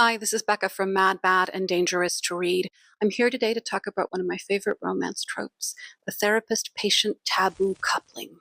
Hi, this is Becca from Mad, Bad, and Dangerous to Read. I'm here today to talk about one of my favorite romance tropes, the therapist-patient taboo coupling.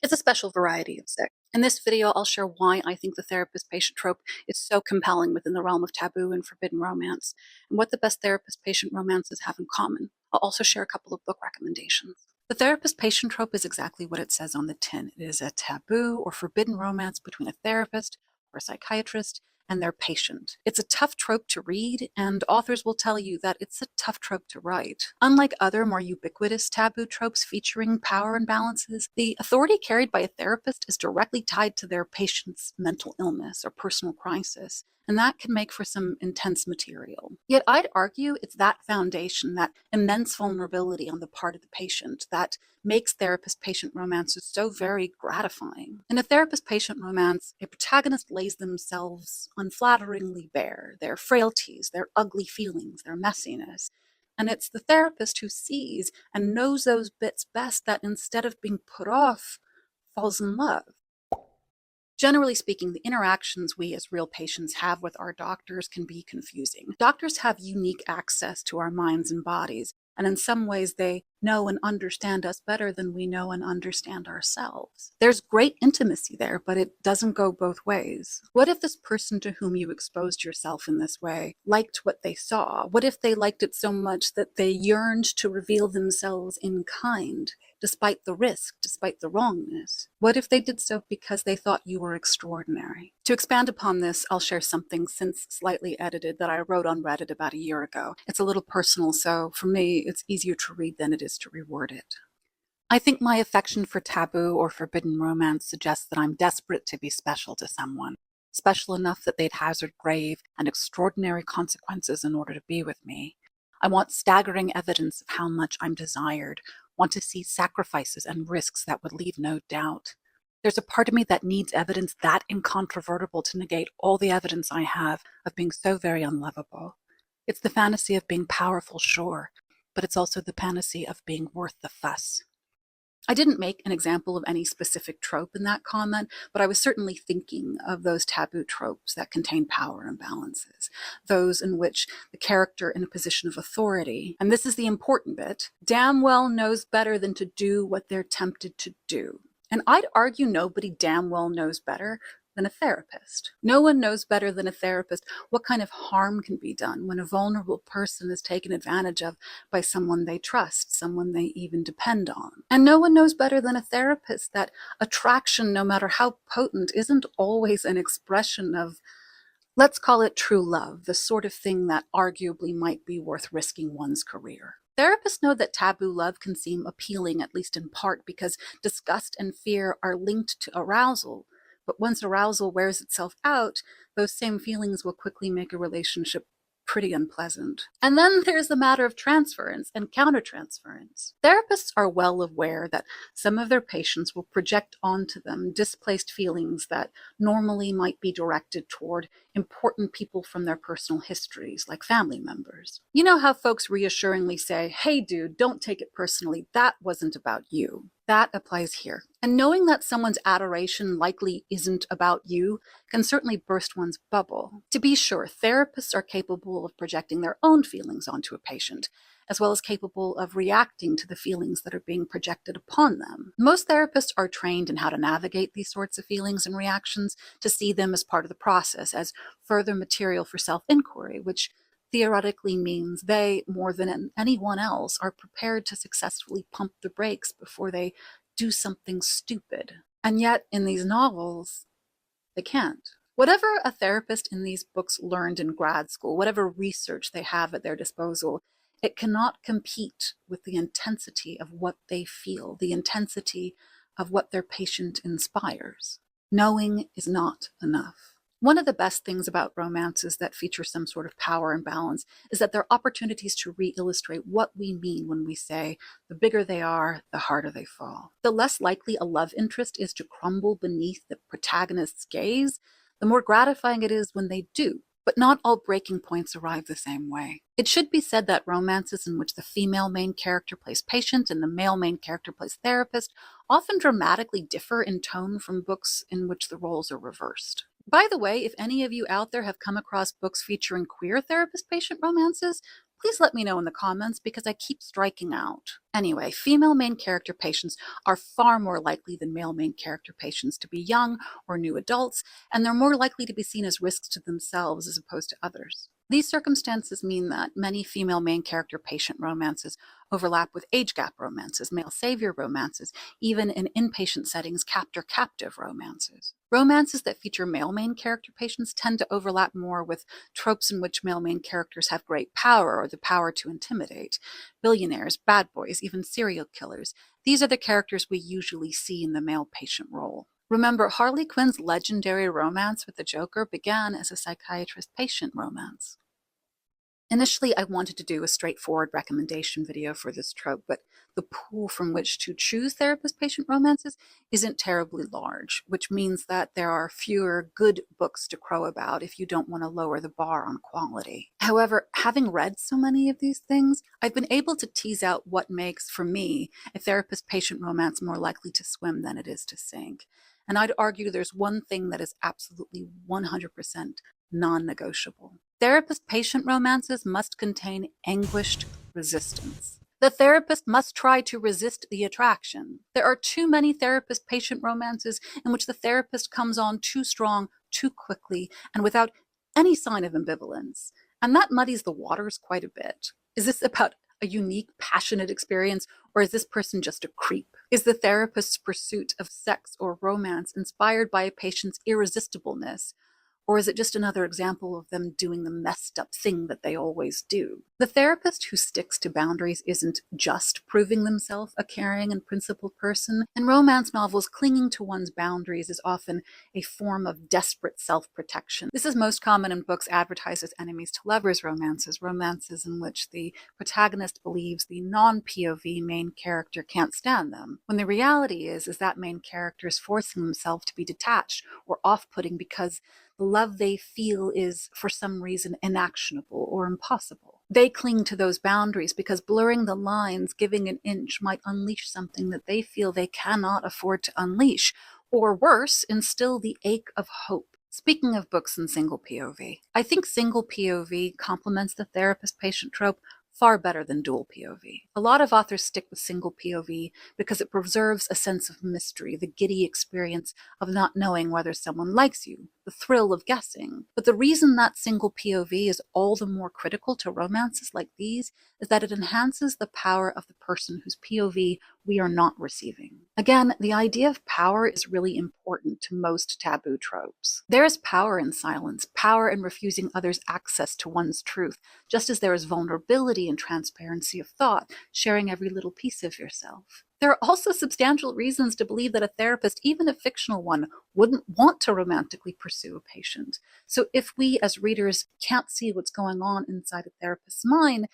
It's a special variety of sick. In this video, I'll share why I think the therapist-patient trope is so compelling within the realm of taboo and forbidden romance, and what the best therapist-patient romances have in common. I'll also share a couple of book recommendations. The therapist-patient trope is exactly what it says on the tin. It is a taboo or forbidden romance between a therapist or a psychiatrist and their patient. It's a tough trope to read, and authors will tell you that it's a tough trope to write. Unlike other more ubiquitous taboo tropes featuring power imbalances, the authority carried by a therapist is directly tied to their patient's mental illness or personal crisis, and that can make for some intense material. Yet I'd argue it's that foundation, that immense vulnerability on the part of the patient, that makes therapist-patient romances so very gratifying. In a therapist-patient romance, a protagonist lays themselves unflatteringly bare, their frailties, their ugly feelings, their messiness. And it's the therapist who sees and knows those bits best that, instead of being put off, falls in love. Generally speaking, the interactions we as real patients have with our doctors can be confusing. Doctors have unique access to our minds and bodies, and in some ways they know and understand us better than we know and understand ourselves. There's great intimacy there, but it doesn't go both ways. What if this person to whom you exposed yourself in this way liked what they saw? What if they liked it so much that they yearned to reveal themselves in kind, despite the risk, despite the wrongness? What if they did so because they thought you were extraordinary? To expand upon this, I'll share something since slightly edited that I wrote on Reddit about a year ago. It's a little personal, so for me, it's easier to read than it is to reword it. I think my affection for taboo or forbidden romance suggests that I'm desperate to be special to someone, special enough that they'd hazard grave and extraordinary consequences in order to be with me. I want staggering evidence of how much I'm desired, want to see sacrifices and risks that would leave no doubt. There's a part of me that needs evidence that incontrovertible to negate all the evidence I have of being so very unlovable. It's the fantasy of being powerful, sure, but it's also the fantasy of being worth the fuss. I didn't make an example of any specific trope in that comment, but I was certainly thinking of those taboo tropes that contain power imbalances, those in which the character in a position of authority, and this is the important bit, damn well knows better than to do what they're tempted to do. And I'd argue nobody damn well knows better than a therapist. No one knows better than a therapist what kind of harm can be done when a vulnerable person is taken advantage of by someone they trust, someone they even depend on. And no one knows better than a therapist that attraction, no matter how potent, isn't always an expression of, let's call it, true love, the sort of thing that arguably might be worth risking one's career. Therapists know that taboo love can seem appealing, at least in part, because disgust and fear are linked to arousal. But once arousal wears itself out, those same feelings will quickly make a relationship pretty unpleasant. And then there's the matter of transference and countertransference. Therapists are well aware that some of their patients will project onto them displaced feelings that normally might be directed toward important people from their personal histories, like family members. You know how folks reassuringly say, "Hey dude, don't take it personally, that wasn't about you." That applies here. And knowing that someone's adoration likely isn't about you can certainly burst one's bubble. To be sure, therapists are capable of projecting their own feelings onto a patient, as well as capable of reacting to the feelings that are being projected upon them. Most therapists are trained in how to navigate these sorts of feelings and reactions, to see them as part of the process, as further material for self-inquiry, which theoretically means they, more than anyone else, are prepared to successfully pump the brakes before they do something stupid. And yet, in these novels, they can't. Whatever a therapist in these books learned in grad school, whatever research they have at their disposal, it cannot compete with the intensity of what they feel, the intensity of what their patient inspires. Knowing is not enough. One of the best things about romances that feature some sort of power imbalance is that they're opportunities to re-illustrate what we mean when we say, the bigger they are, the harder they fall. The less likely a love interest is to crumble beneath the protagonist's gaze, the more gratifying it is when they do. But not all breaking points arrive the same way. It should be said that romances in which the female main character plays patient and the male main character plays therapist often dramatically differ in tone from books in which the roles are reversed. By the way, if any of you out there have come across books featuring queer therapist-patient romances, please let me know in the comments because I keep striking out. Anyway, female main character patients are far more likely than male main character patients to be young or new adults, and they're more likely to be seen as risks to themselves as opposed to others. These circumstances mean that many female main character patient romances overlap with age gap romances, male savior romances, even in inpatient settings, captor-captive romances. Romances that feature male main character patients tend to overlap more with tropes in which male main characters have great power or the power to intimidate. Billionaires, bad boys, even serial killers. These are the characters we usually see in the male patient role. Remember, Harley Quinn's legendary romance with the Joker began as a psychiatrist-patient romance. Initially, I wanted to do a straightforward recommendation video for this trope, but the pool from which to choose therapist-patient romances isn't terribly large, which means that there are fewer good books to crow about if you don't want to lower the bar on quality. However, having read so many of these things, I've been able to tease out what makes, for me, a therapist-patient romance more likely to swim than it is to sink. And I'd argue there's one thing that is absolutely 100% non-negotiable. Therapist-patient romances must contain anguished resistance. The therapist must try to resist the attraction. There are too many therapist-patient romances in which the therapist comes on too strong, too quickly, and without any sign of ambivalence. And that muddies the waters quite a bit. Is this about a unique, passionate experience, or is this person just a creep? Is the therapist's pursuit of sex or romance inspired by a patient's irresistibleness? Or is it just another example of them doing the messed up thing that they always do? The therapist who sticks to boundaries isn't just proving themselves a caring and principled person. In romance novels, clinging to one's boundaries is often a form of desperate self-protection. This is most common in books advertised as enemies to lovers romances, romances in which the protagonist believes the non-POV main character can't stand them, when the reality is that main character is forcing himself to be detached or off-putting because the love they feel is, for some reason, inactionable or impossible. They cling to those boundaries because blurring the lines, giving an inch, might unleash something that they feel they cannot afford to unleash, or worse, instill the ache of hope. Speaking of books in single POV, I think single POV complements the therapist-patient trope far better than dual POV. A lot of authors stick with single POV because it preserves a sense of mystery, the giddy experience of not knowing whether someone likes you, the thrill of guessing. But the reason that single POV is all the more critical to romances like these is that it enhances the power of the person whose POV we are not receiving. Again, the idea of power is really important to most taboo tropes. There is power in silence, power in refusing others access to one's truth, just as there is vulnerability and transparency of thought, sharing every little piece of yourself. There are also substantial reasons to believe that a therapist, even a fictional one, wouldn't want to romantically pursue a patient. So if we as readers can't see what's going on inside a therapist's mind,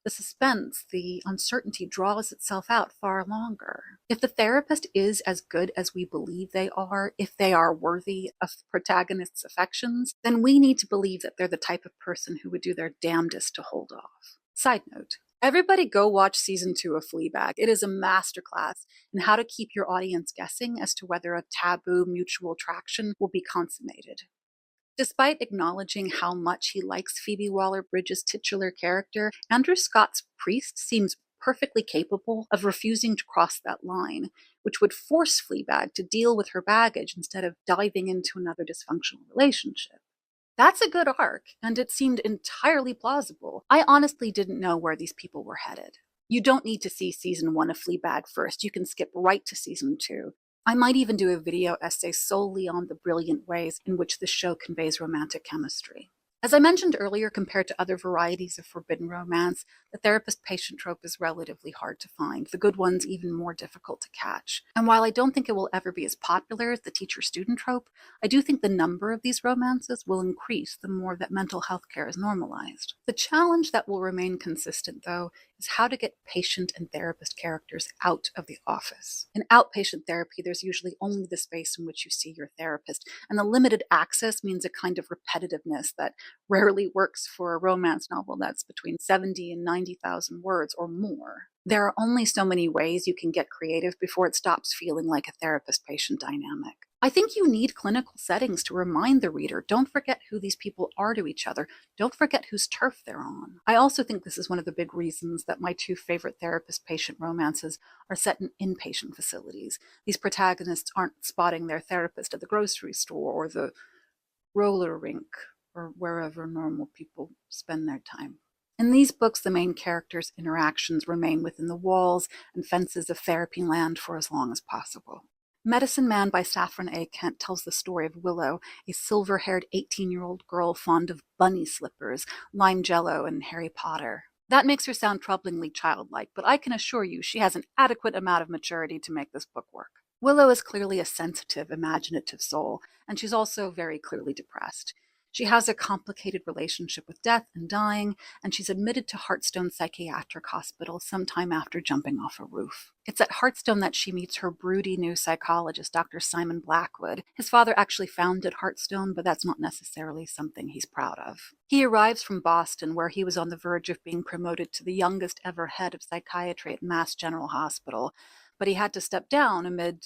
the suspense, the uncertainty draws itself out far longer. If the therapist is as good as we believe they are, if they are worthy of protagonist's affections, then we need to believe that they're the type of person who would do their damnedest to hold off. Side note, everybody go watch season 2 of Fleabag. It is a masterclass in how to keep your audience guessing as to whether a taboo mutual attraction will be consummated. Despite acknowledging how much he likes Phoebe Waller-Bridge's titular character, Andrew Scott's priest seems perfectly capable of refusing to cross that line, which would force Fleabag to deal with her baggage instead of diving into another dysfunctional relationship. That's a good arc, and it seemed entirely plausible. I honestly didn't know where these people were headed. You don't need to see season 1 of Fleabag first. You can skip right to season 2. I might even do a video essay solely on the brilliant ways in which the show conveys romantic chemistry. As I mentioned earlier, compared to other varieties of forbidden romance, the therapist-patient trope is relatively hard to find, the good ones even more difficult to catch. And while I don't think it will ever be as popular as the teacher-student trope, I do think the number of these romances will increase the more that mental health care is normalized. The challenge that will remain consistent, though, is how to get patient and therapist characters out of the office. In outpatient therapy, there's usually only the space in which you see your therapist, and the limited access means a kind of repetitiveness that rarely works for a romance novel that's between 70 and 90,000 words or more. There are only so many ways you can get creative before it stops feeling like a therapist-patient dynamic. I think you need clinical settings to remind the reader, don't forget who these people are to each other. Don't forget whose turf they're on. I also think this is one of the big reasons that my two favorite therapist-patient romances are set in inpatient facilities. These protagonists aren't spotting their therapist at the grocery store or the roller rink or wherever normal people spend their time. In these books, the main characters' interactions remain within the walls and fences of therapy land for as long as possible. Medicine Man by Saffron A. Kent tells the story of Willow, a silver-haired 18-year-old girl fond of bunny slippers, lime jello, and Harry Potter. That makes her sound troublingly childlike, but I can assure you she has an adequate amount of maturity to make this book work. Willow is clearly a sensitive, imaginative soul, and she's also very clearly depressed. She has a complicated relationship with death and dying, and she's admitted to Heartstone Psychiatric Hospital sometime after jumping off a roof. It's at Heartstone that she meets her broody new psychologist, Dr. Simon Blackwood. His father actually founded Heartstone, but that's not necessarily something he's proud of. He arrives from Boston, where he was on the verge of being promoted to the youngest ever head of psychiatry at Mass General Hospital, but he had to step down amid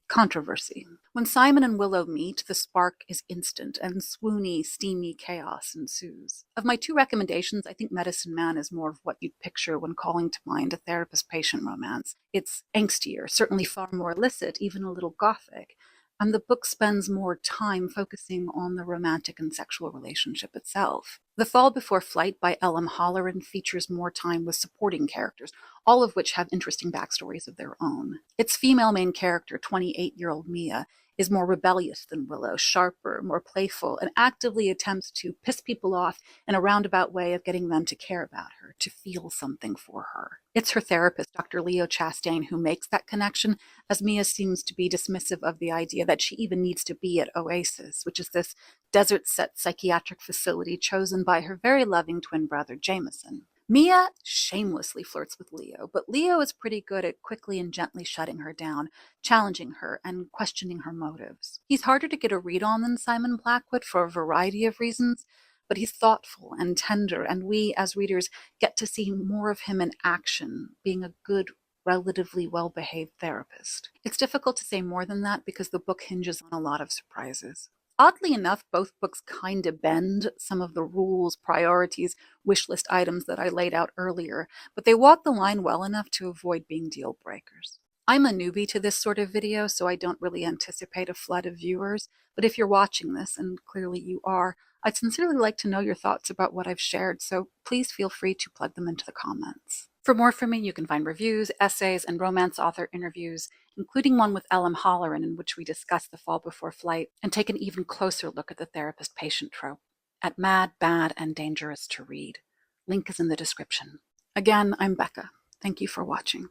controversy. When Simon and Willow meet, the spark is instant and swoony, steamy chaos ensues. Of my two recommendations, I think Medicine Man is more of what you'd picture when calling to mind a therapist-patient romance. It's angstier, certainly far more illicit, even a little gothic, and the book spends more time focusing on the romantic and sexual relationship itself. The Fall Before Flight by L.M. Holleran features more time with supporting characters, all of which have interesting backstories of their own. Its female main character, 28-year-old Mia, is more rebellious than Willow, sharper, more playful, and actively attempts to piss people off in a roundabout way of getting them to care about her, to feel something for her. It's her therapist, Dr. Leo Chastain, who makes that connection, as Mia seems to be dismissive of the idea that she even needs to be at Oasis, which is this desert-set psychiatric facility chosen by her very loving twin brother, Jameson. Mia shamelessly flirts with Leo, but Leo is pretty good at quickly and gently shutting her down, challenging her, and questioning her motives. He's harder to get a read on than Simon Blackwood for a variety of reasons, but he's thoughtful and tender, and we, as readers, get to see more of him in action, being a good, relatively well-behaved therapist. It's difficult to say more than that because the book hinges on a lot of surprises. Oddly enough, both books kind of bend some of the rules, priorities, wish list items that I laid out earlier, but they walk the line well enough to avoid being deal breakers. I'm a newbie to this sort of video, so I don't really anticipate a flood of viewers, but if you're watching this, and clearly you are, I'd sincerely like to know your thoughts about what I've shared, so please feel free to plug them into the comments. For more from me, you can find reviews, essays, and romance author interviews, including one with L.M. Holleran in which we discuss The Fall Before Flight and take an even closer look at the therapist-patient trope, at Mad, Bad, and Dangerous to Read. Link is in the description. Again, I'm Becca. Thank you for watching.